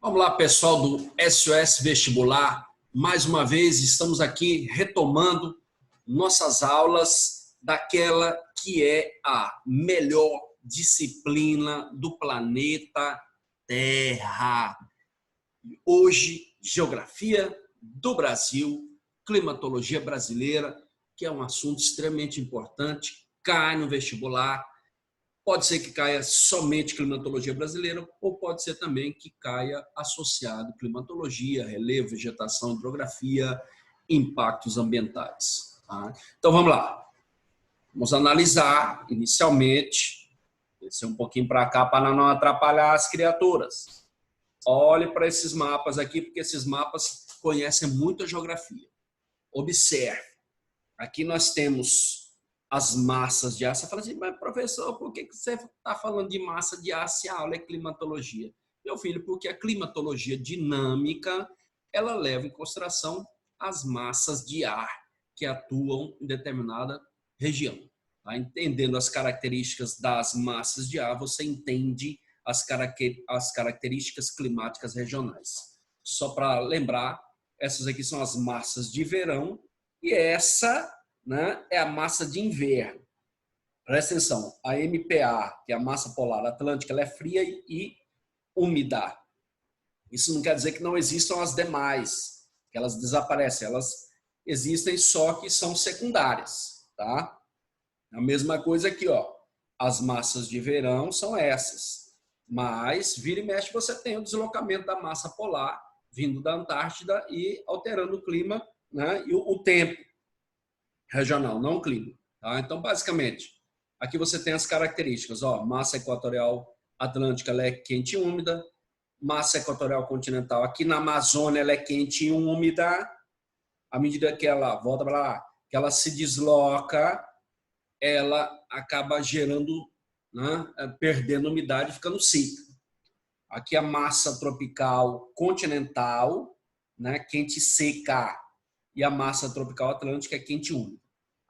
Vamos lá, pessoal do SOS Vestibular. Mais uma vez, estamos aqui retomando nossas aulas daquela que é a melhor disciplina do planeta Terra. Hoje, Geografia do Brasil, Climatologia Brasileira, que é um assunto extremamente importante, cai no vestibular. Pode ser que caia somente climatologia brasileira ou pode ser também que caia associado climatologia, relevo, vegetação, hidrografia, impactos ambientais. Tá? Então vamos lá. Vamos analisar inicialmente, descer um pouquinho para cá para não atrapalhar as criaturas. Olhe para esses mapas aqui, porque esses mapas conhecem muito a geografia. Observe. Aqui nós temos as massas de ar. Você fala assim, mas professor, por que você está falando de massa de ar se a aula é climatologia? Meu filho, porque a climatologia dinâmica, ela leva em consideração as massas de ar que atuam em determinada região. Tá? Entendendo as características das massas de ar, você entende as características climáticas regionais. Só para lembrar, essas aqui são as massas de verão e essa, né, é a massa de inverno. Presta atenção, a MPA, que é a massa polar atlântica, ela é fria e úmida. Isso não quer dizer que não existam as demais, que elas desaparecem, elas existem só que são secundárias, tá? A mesma coisa aqui, ó. As massas de verão são essas, mas vira e mexe você tem o deslocamento da massa polar vindo da Antártida e alterando o clima, né, e o tempo regional, não o clima. Tá? Então, basicamente, aqui você tem as características. Ó, massa equatorial atlântica ela é quente e úmida. Massa equatorial continental, aqui na Amazônia, ela é quente e úmida. À medida que ela volta para lá, que ela se desloca, ela acaba gerando, né, perdendo umidade, ficando seca. Aqui a massa tropical continental, né, quente e seca. E a massa tropical atlântica é quente e úmida.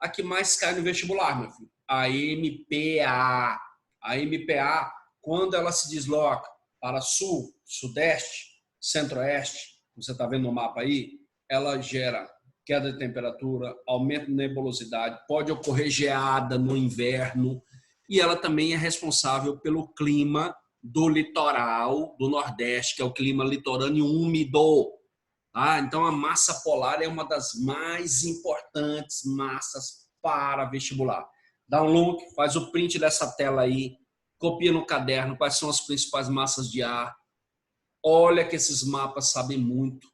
A que mais cai no vestibular, meu filho? A MPA. A MPA, quando ela se desloca para sul, sudeste, centro-oeste, você está vendo no mapa aí, ela gera queda de temperatura, aumento de nebulosidade, pode ocorrer geada no inverno, e ela também é responsável pelo clima do litoral do Nordeste, que é o clima litorâneo úmido. Então, a massa polar é uma das mais importantes massas para vestibular. Dá um look, faz o print dessa tela aí, copia no caderno quais são as principais massas de ar. Olha que esses mapas sabem muito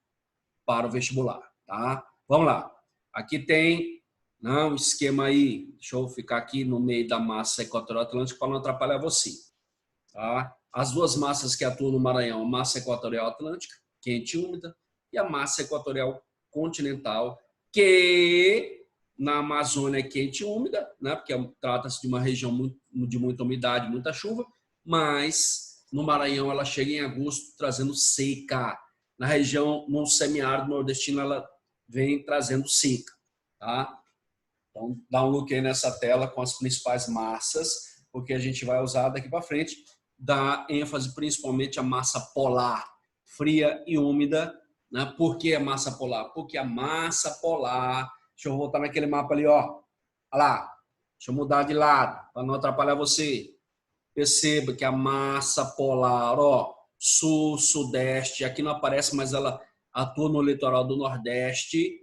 para o vestibular. Tá? Vamos lá. Aqui tem um esquema aí. Deixa eu ficar aqui no meio da massa equatorial atlântica para não atrapalhar você. Tá? As duas massas que atuam no Maranhão, a massa equatorial atlântica, quente e úmida, e a massa equatorial continental, que na Amazônia é quente e úmida, né? Porque trata-se de uma região de muita umidade, muita chuva, mas no Maranhão ela chega em agosto trazendo seca. Na região, no semiárido nordestino, ela vem trazendo seca. Tá? Então, dá um look aí nessa tela com as principais massas, porque a gente vai usar daqui para frente, dá ênfase principalmente à massa polar, fria e úmida. Né? Por que a massa polar? Porque a massa polar, deixa eu voltar naquele mapa ali, ó. Olha lá, deixa eu mudar de lado, para não atrapalhar você. Perceba que a massa polar, ó, sul, sudeste, aqui não aparece, mas ela atua no litoral do Nordeste,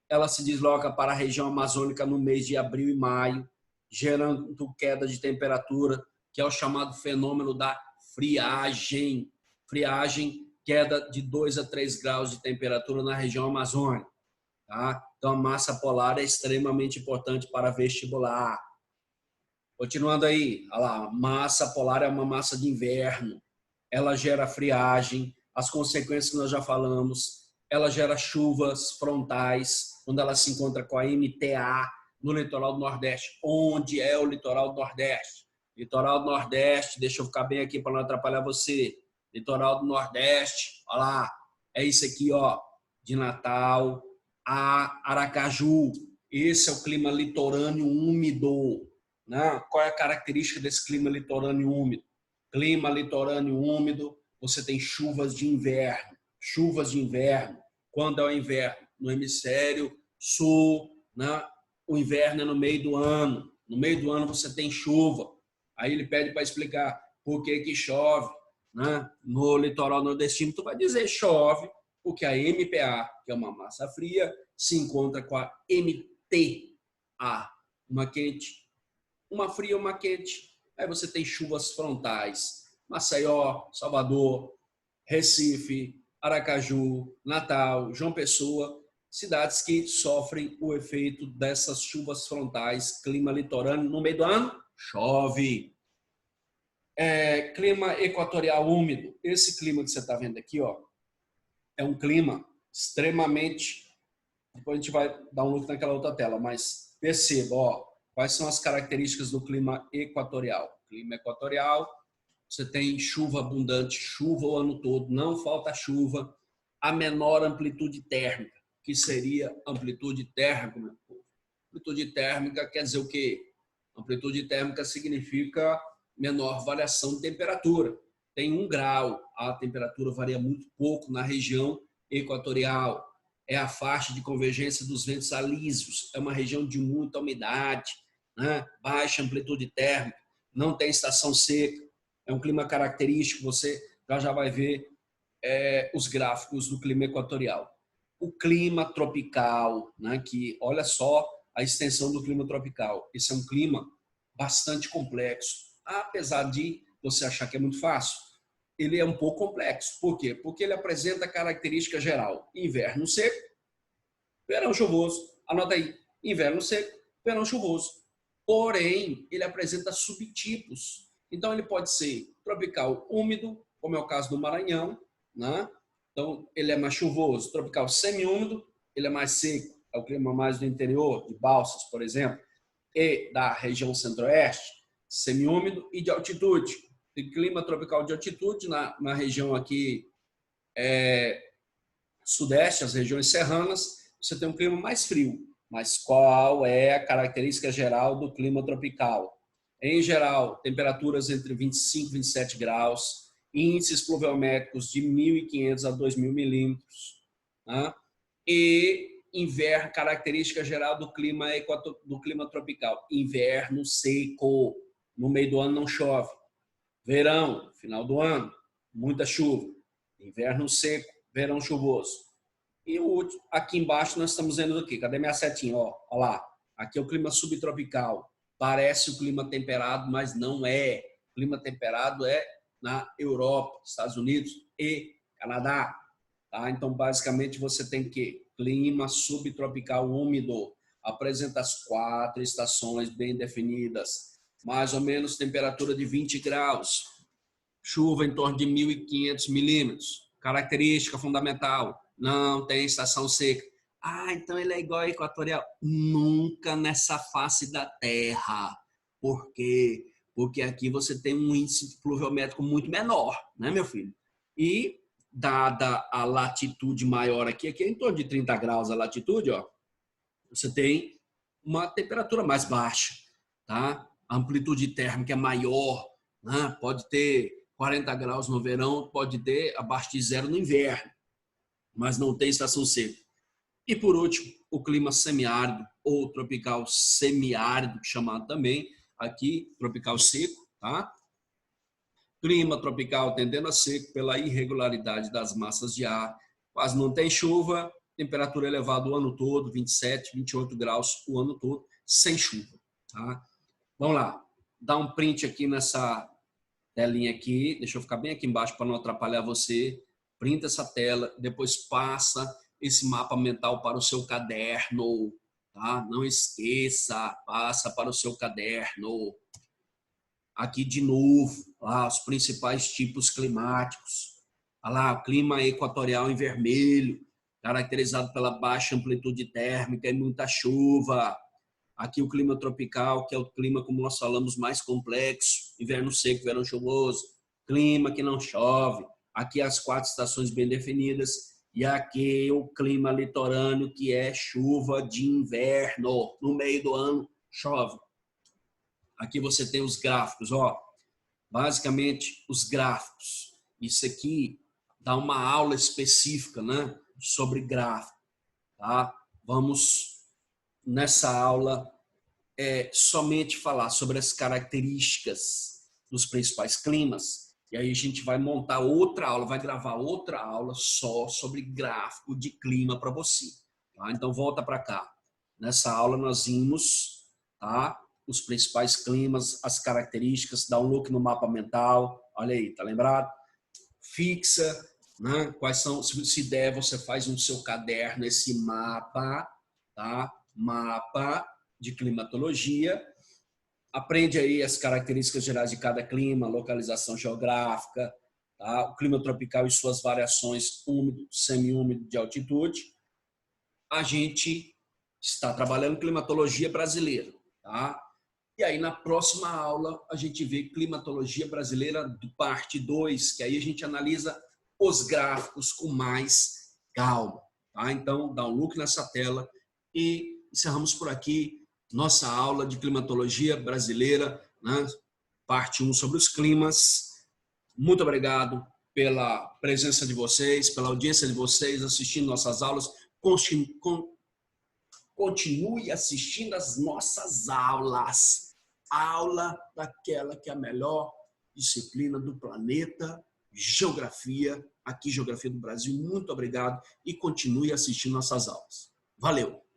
ela se desloca para a região amazônica no mês de abril e maio, gerando queda de temperatura, que é o chamado fenômeno da friagem. Friagem, queda de 2 a 3 graus de temperatura na região amazônica. Tá? Então, a massa polar é extremamente importante para vestibular. Continuando aí, olha lá, massa polar é uma massa de inverno. Ela gera friagem, as consequências que nós já falamos, ela gera chuvas frontais, quando ela se encontra com a MTA no litoral do Nordeste. Onde é o litoral do Nordeste? Litoral do Nordeste, deixa eu ficar bem aqui para não atrapalhar você. Litoral do Nordeste, olha lá, é isso aqui, ó, de Natal a Aracaju. Esse é o clima litorâneo úmido. Né? Qual é a característica desse clima litorâneo úmido? Clima litorâneo úmido, você tem chuvas de inverno. Chuvas de inverno. Quando é o inverno? No hemisfério sul, né? O inverno é no meio do ano. No meio do ano você tem chuva. Aí ele pede para explicar por que que chove, né? No litoral nordestino, tu vai dizer chove, porque a MPA, que é uma massa fria, se encontra com a MTA, uma quente, uma fria, uma quente. Aí você tem chuvas frontais. Maceió, Salvador, Recife, Aracaju, Natal, João Pessoa, cidades que sofrem o efeito dessas chuvas frontais, clima litorâneo. No meio do ano, chove. Clima equatorial úmido. Esse clima que você está vendo aqui, ó, é um clima extremamente... Depois a gente vai dar um look naquela outra tela, mas perceba, ó, quais são as características do clima equatorial. Clima equatorial, você tem chuva abundante, chuva o ano todo, não falta chuva, a menor amplitude térmica, que seria amplitude térmica, meu povo. Amplitude térmica quer dizer o quê? Amplitude térmica significa menor variação de temperatura. Tem 1 grau, a temperatura varia muito pouco na região equatorial. É a faixa de convergência dos ventos alísios, é uma região de muita umidade, né? Baixa amplitude térmica, não tem estação seca, é um clima característico, você já vai ver os gráficos do clima equatorial. O clima tropical, né? Que olha só a extensão do clima tropical, esse é um clima bastante complexo, apesar de você achar que é muito fácil. Ele é um pouco complexo. Por quê? Porque ele apresenta a característica geral: inverno seco, verão chuvoso. Anota aí: inverno seco, verão chuvoso. Porém, ele apresenta subtipos. Então, ele pode ser tropical úmido, como é o caso do Maranhão, né? Então, ele é mais chuvoso. Tropical semiúmido, ele é mais seco, é o clima mais do interior, de Balsas, por exemplo, e da região centro-oeste, semiúmido e de altitude. Tem clima tropical de altitude na região aqui sudeste, as regiões serranas, você tem um clima mais frio. Mas qual é a característica geral do clima tropical? Em geral, temperaturas entre 25 e 27 graus, índices pluviométricos de 1.500 a 2.000 milímetros, né? E inverno, característica geral do clima tropical: inverno seco, no meio do ano não chove. Verão, final do ano, muita chuva. Inverno seco, verão chuvoso. E o último, aqui embaixo nós estamos vendo o quê? Cadê minha setinha? Ó lá. Aqui é o clima subtropical. Parece o clima temperado, mas não é. O clima temperado é na Europa, Estados Unidos e Canadá. Tá? Então, basicamente, você tem que clima subtropical úmido. Apresenta as 4 estações bem definidas. Mais ou menos temperatura de 20 graus. Chuva em torno de 1.500 milímetros. Característica fundamental: não tem estação seca. Ah, então ele é igual ao equatorial. Nunca nessa face da Terra. Por quê? Porque aqui você tem um índice pluviométrico muito menor, né, meu filho? E dada a latitude maior aqui é em torno de 30 graus a latitude, ó, você tem uma temperatura mais baixa, tá? A amplitude térmica é maior, né? Pode ter 40 graus no verão, pode ter abaixo de 0 no inverno, mas não tem estação seca. E por último, o clima semiárido ou tropical semiárido, chamado também aqui tropical seco, tá? Clima tropical tendendo a seco pela irregularidade das massas de ar, quase não tem chuva, temperatura elevada o ano todo, 27, 28 graus o ano todo, sem chuva, tá? Vamos lá, dá um print aqui nessa telinha aqui, deixa eu ficar bem aqui embaixo para não atrapalhar você. Printa essa tela, depois passa esse mapa mental para o seu caderno, tá? Não esqueça, passa para o seu caderno. Aqui de novo, lá, os principais tipos climáticos. Olha lá, o clima equatorial em vermelho, caracterizado pela baixa amplitude térmica e muita chuva. Aqui o clima tropical, que é o clima, como nós falamos, mais complexo: inverno seco, verão chuvoso, clima que não chove. Aqui as 4 estações bem definidas. E aqui o clima litorâneo, que é chuva de inverno. No meio do ano, chove. Aqui você tem os gráficos, ó. Basicamente, os gráficos. Isso aqui dá uma aula específica, né, sobre gráfico, tá? Vamos, nessa aula, somente falar sobre as características dos principais climas. E aí a gente vai montar outra aula, vai gravar outra aula só sobre gráfico de clima para você. Tá? Então volta para cá. Nessa aula nós vimos, tá, os principais climas, as características, dá um look no mapa mental. Olha aí, tá lembrado? Fixa, né? Quais são, se der, você faz no seu caderno esse mapa, tá? Mapa de climatologia. Aprende aí as características gerais de cada clima, localização geográfica, tá? O clima tropical e suas variações úmido, semiúmido, de altitude. A gente está trabalhando climatologia brasileira, tá? E aí, na próxima aula, a gente vê climatologia brasileira parte 2, que aí a gente analisa os gráficos com mais calma. Tá? Então, dá um look nessa tela e encerramos por aqui nossa aula de climatologia brasileira, né? Parte 1 sobre os climas. Muito obrigado pela presença de vocês, pela audiência de vocês assistindo nossas aulas. Continue assistindo as nossas aulas. Aula daquela que é a melhor disciplina do planeta, geografia, aqui Geografia do Brasil. Muito obrigado e continue assistindo nossas aulas. Valeu!